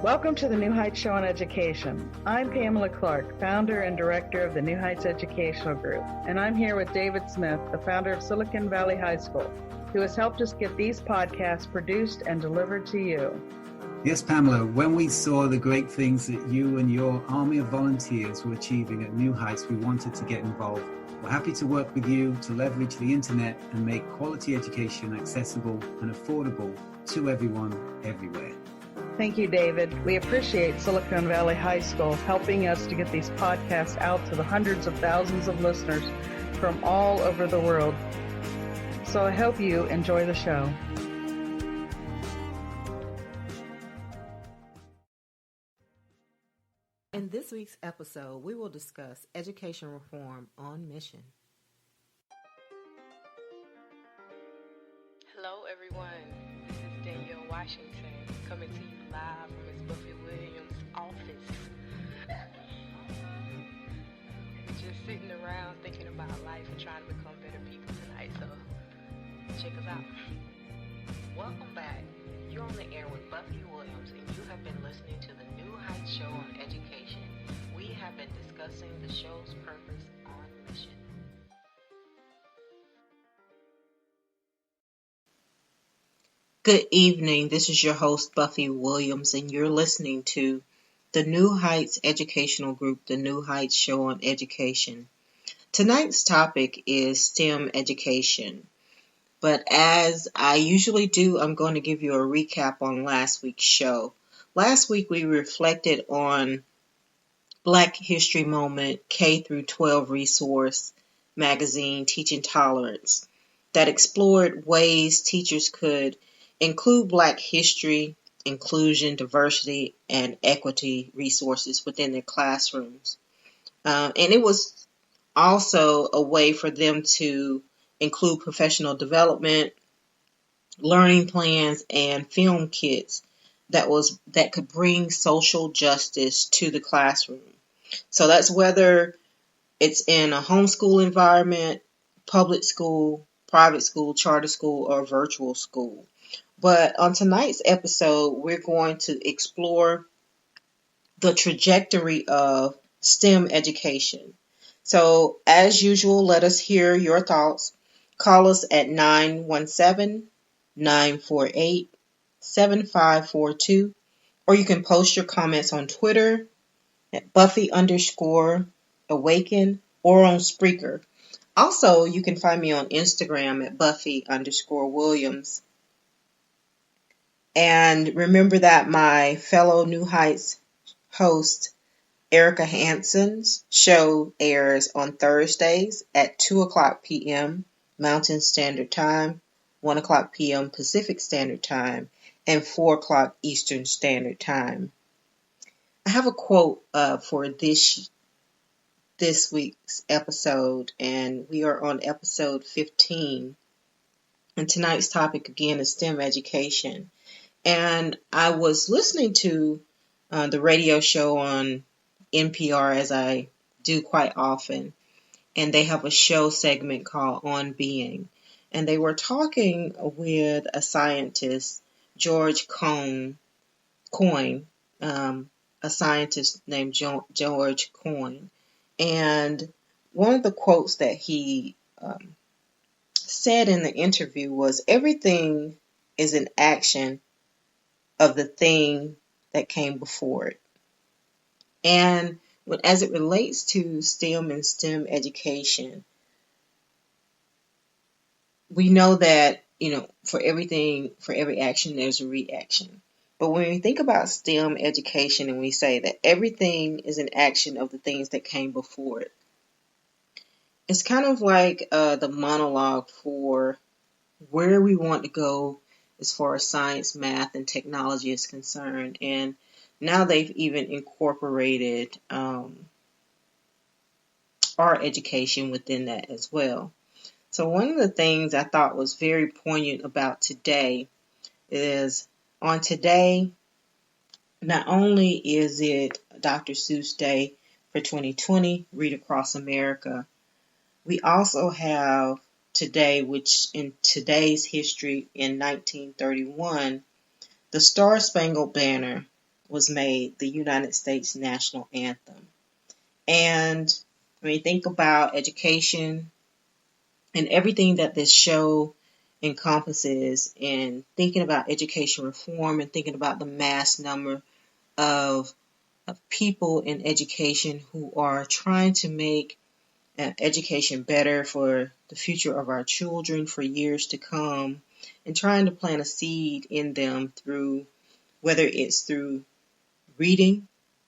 Welcome to the New Heights Show on Education. I'm Pamela Clark, founder and director of the New Heights Educational Group, and I'm here with David Smith, the founder of Silicon Valley High School, who has helped us get these podcasts produced and delivered to you. Yes, Pamela, when we saw the great things that you and your army of volunteers were achieving at New Heights, we wanted to get involved. We're happy to work with you to leverage the internet and make quality education accessible and affordable to everyone, everywhere. Thank you, David. We appreciate Silicon Valley High School helping us to get these podcasts out to the hundreds of thousands of listeners from all over the world. So I hope you enjoy the show. In this week's episode, we will discuss education reform on mission. Hello, everyone. This is Danielle Washington coming to you live from Ms. Buffie Williams' office. We're just sitting around thinking about life and trying to become better people tonight, so check us out. Welcome back. You're on the air with Buffie Williams, and you have been listening to the New Heights Show on Education. We have been discussing the show's purpose on mission. Good evening. This is your host, Buffie Williams, and you're listening to the New Heights Educational Group, the New Heights Show on Education. Tonight's topic is STEM education. But as I usually do, I'm going to give you a recap on last week's show. Last week we reflected on Black History Moment K through 12 resource magazine, Teaching Tolerance, that explored ways teachers could include Black history, inclusion, diversity, and equity resources within their classrooms. And it was also a way for them to include professional development, learning plans, and film kits that could bring social justice to the classroom. So that's whether it's in a homeschool environment, public school, private school, charter school, or virtual school. But on tonight's episode, we're going to explore the trajectory of STEM education. So as usual, let us hear your thoughts. Call us at 917-948-7542, or you can post your comments on Twitter at Buffy_Awaken or on Spreaker. Also, you can find me on Instagram at Buffy_Williams. And remember that my fellow New Heights host, Erica Hansen's show airs on Thursdays at 2 o'clock p.m. Mountain Standard Time, 1 o'clock p.m. Pacific Standard Time, and 4 o'clock Eastern Standard Time. I have a quote for this week's episode, and we are on episode 15. And tonight's topic again is STEM education. And I was listening to the radio show on NPR, as I do quite often, and they have a show segment called On Being. And they were talking with a scientist, George Coyne, a scientist named George Coyne. And one of the quotes that he said in the interview was, "Everything is an action of the thing that came before it." And as it relates to STEM and STEM education, we know that, for every action, there's a reaction. But when we think about STEM education and we say that everything is an action of the things that came before it, it's kind of like the monologue for where we want to go as far as science, math, and technology is concerned. And now they've even incorporated art education within that as well. So one of the things I thought was very poignant about today is on today, not only is it Dr. Seuss Day for 2020, Read Across America, we also have today, which in today's history in 1931, the Star Spangled Banner was made the United States national anthem. And when you think about education and everything that this show encompasses, and thinking about education reform and thinking about the mass number of people in education who are trying to make education better for the future of our children for years to come, and trying to plant a seed in them through, whether it's through reading,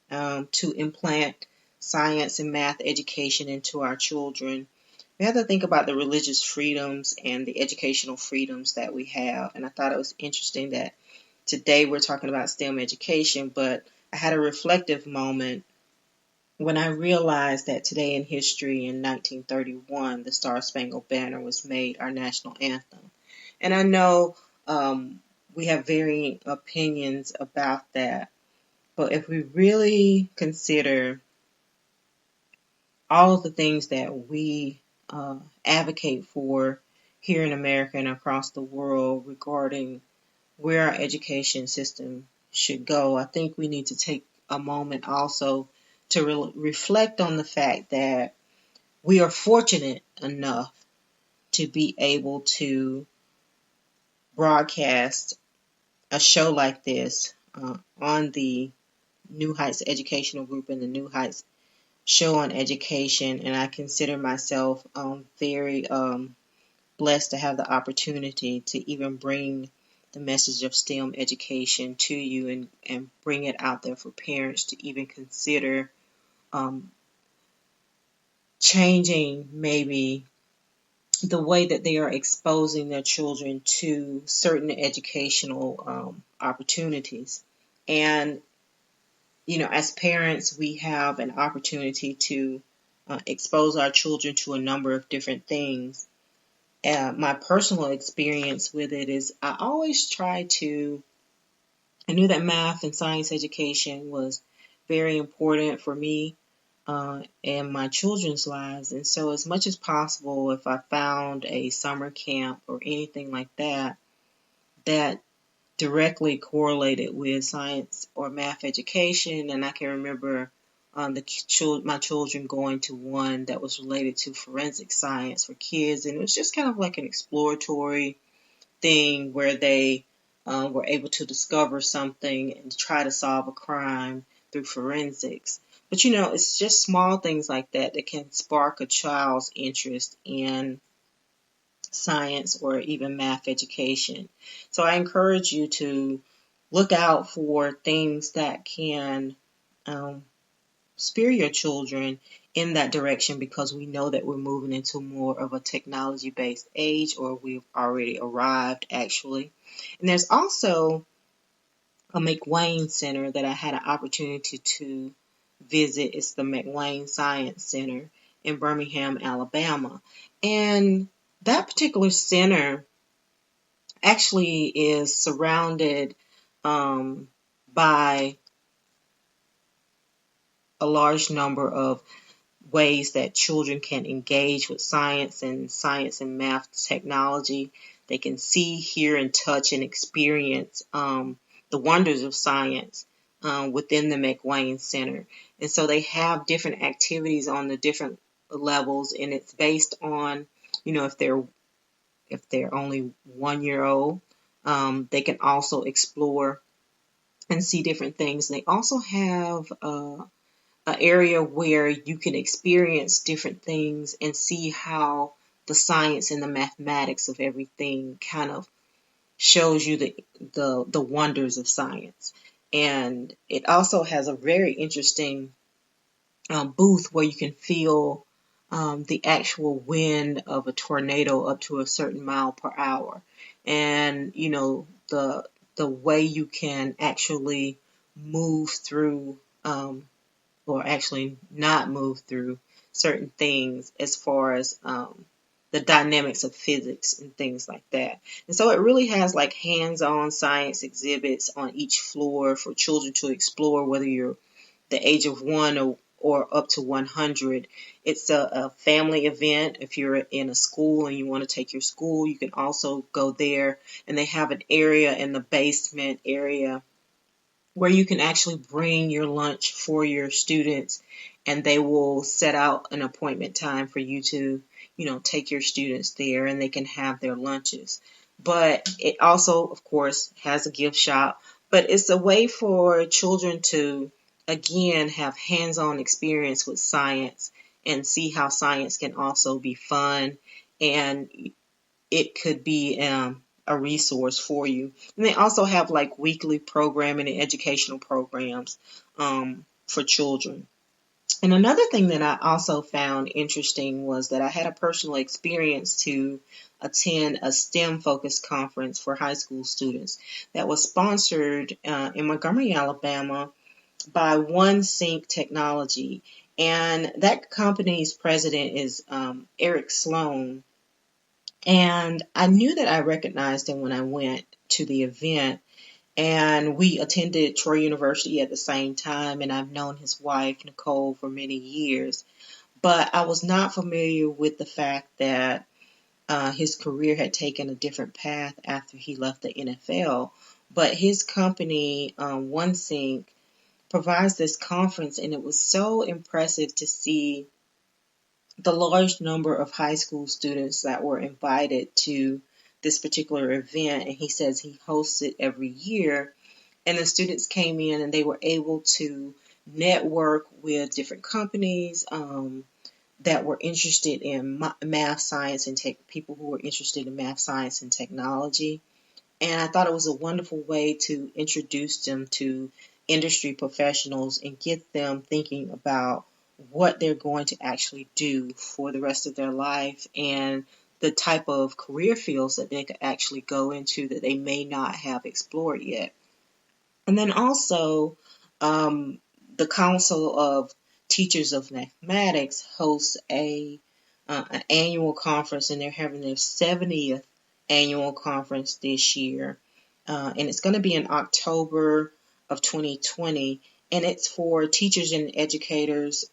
to implant science and math education into our children. We have to think about the religious freedoms and the educational freedoms that we have. And I thought it was interesting that today we're talking about STEM education, but I had a reflective moment when I realized that today in history, in 1931, the Star Spangled Banner was made our national anthem. And I know we have varying opinions about that, but if we really consider all of the things that we advocate for here in America and across the world regarding where our education system should go, I think we need to take a moment also to reflect on the fact that we are fortunate enough to be able to broadcast a show like this on the New Heights Educational Group and the New Heights Show on Education. And I consider myself very blessed to have the opportunity to even bring the message of STEM education to you, and bring it out there for parents to even consider changing maybe the way that they are exposing their children to certain educational opportunities. And, you know, as parents, we have an opportunity to expose our children to a number of different things. My personal experience with it is I knew that math and science education was very important for me and my children's lives. And so as much as possible, if I found a summer camp or anything like that, that directly correlated with science or math education, and I can remember my children going to one that was related to forensic science for kids, and it was just kind of like an exploratory thing where they were able to discover something and try to solve a crime through forensics. But, you know, it's just small things like that that can spark a child's interest in science or even math education. So I encourage you to look out for things that can steer your children in that direction, because we know that we're moving into more of a technology-based age, or we've already arrived, actually. And there's also a McWane Center that I had an opportunity to visit. It's the McWane Science Center in Birmingham, Alabama. And that particular center actually is surrounded by a large number of ways that children can engage with science and math technology. They can see, hear, and touch and experience the wonders of science within the McWane Center. And so they have different activities on the different levels, and it's based on, you know, if they're only 1 year old, they can also explore and see different things. And they also have an area where you can experience different things and see how the science and the mathematics of everything kind of shows you the wonders of science. And it also has a very interesting booth where you can feel the actual wind of a tornado up to a certain mile per hour. And, you know, the way you can actually move through or actually not move through certain things as far as the dynamics of physics and things like that. And so it really has like hands-on science exhibits on each floor for children to explore, whether you're the age of 1 or up to 100. It's a family event. If you're in a school and you want to take your school, you can also go there. And they have an area in the basement area where you can actually bring your lunch for your students, and they will set out an appointment time for you to, take your students there, and they can have their lunches. But it also, of course, has a gift shop, but it's a way for children to, again, have hands-on experience with science and see how science can also be fun, and it could be a resource for you. And they also have like weekly programming and educational programs for children. And another thing that I also found interesting was that I had a personal experience to attend a STEM-focused conference for high school students that was sponsored in Montgomery, Alabama by OneSync Technology. And that company's president is Eric Sloan. And I knew that I recognized him when I went to the event. And we attended Troy University at the same time, and I've known his wife, Nicole, for many years. But I was not familiar with the fact that his career had taken a different path after he left the NFL. But his company, OneSync, provides this conference, and it was so impressive to see the large number of high school students that were invited to this particular event. And he says he hosts it every year. And the students came in and they were able to network with different companies that were interested in math, science, and people who were interested in math, science, and technology. And I thought it was a wonderful way to introduce them to industry professionals and get them thinking about what they're going to actually do for the rest of their life and the type of career fields that they could actually go into that they may not have explored yet. And then also, the Council of Teachers of Mathematics hosts an annual conference, and they're having their 70th annual conference this year. And it's going to be in October of 2020. And it's for teachers and educators,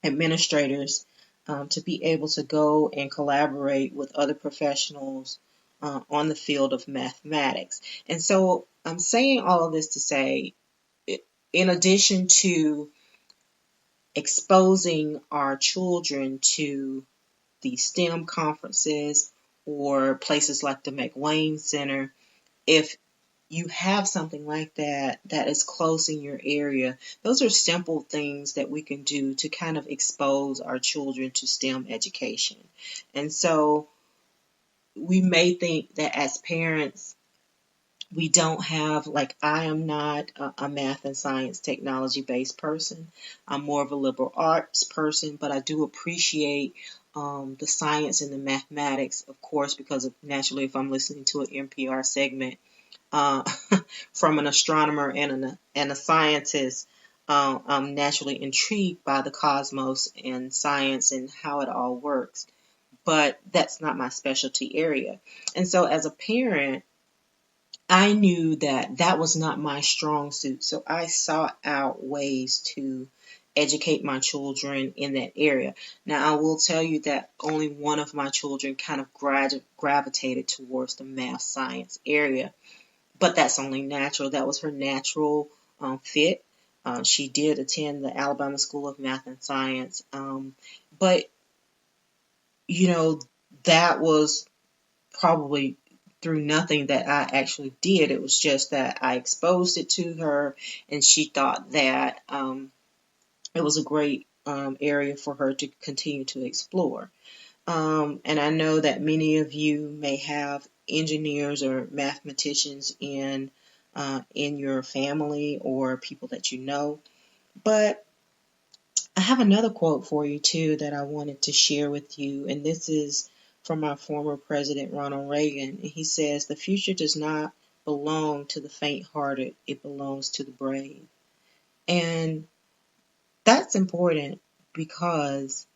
administrators, to be able to go and collaborate with other professionals on the field of mathematics. And so I'm saying all of this to say, in addition to exposing our children to the STEM conferences or places like the McWane Center, if you have something like that is close in your area, those are simple things that we can do to kind of expose our children to STEM education. And so we may think that as parents, we don't have, like, I am not a math and science technology based person. I'm more of a liberal arts person, but I do appreciate the science and the mathematics, of course, because naturally if I'm listening to an NPR segment from an astronomer and a scientist, I'm naturally intrigued by the cosmos and science and how it all works. But that's not my specialty area. And so as a parent, I knew that was not my strong suit. So I sought out ways to educate my children in that area. Now, I will tell you that only one of my children kind of gravitated towards the math science area. But that's only natural. That was her natural fit. She did attend the Alabama School of Math and Science. But, that was probably through nothing that I actually did. It was just that I exposed it to her, and she thought that it was a great area for her to continue to explore. And I know that many of you may have engineers or mathematicians in your family or people that you know. But I have another quote for you too that I wanted to share with you, and this is from our former president, Ronald Reagan. And he says, "The future does not belong to the faint-hearted, it belongs to the brave." And that's important because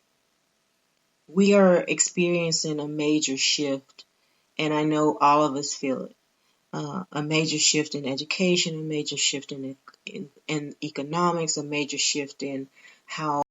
we are experiencing a major shift, and I know all of us feel it. A major shift in education, a major shift in economics, a major shift in how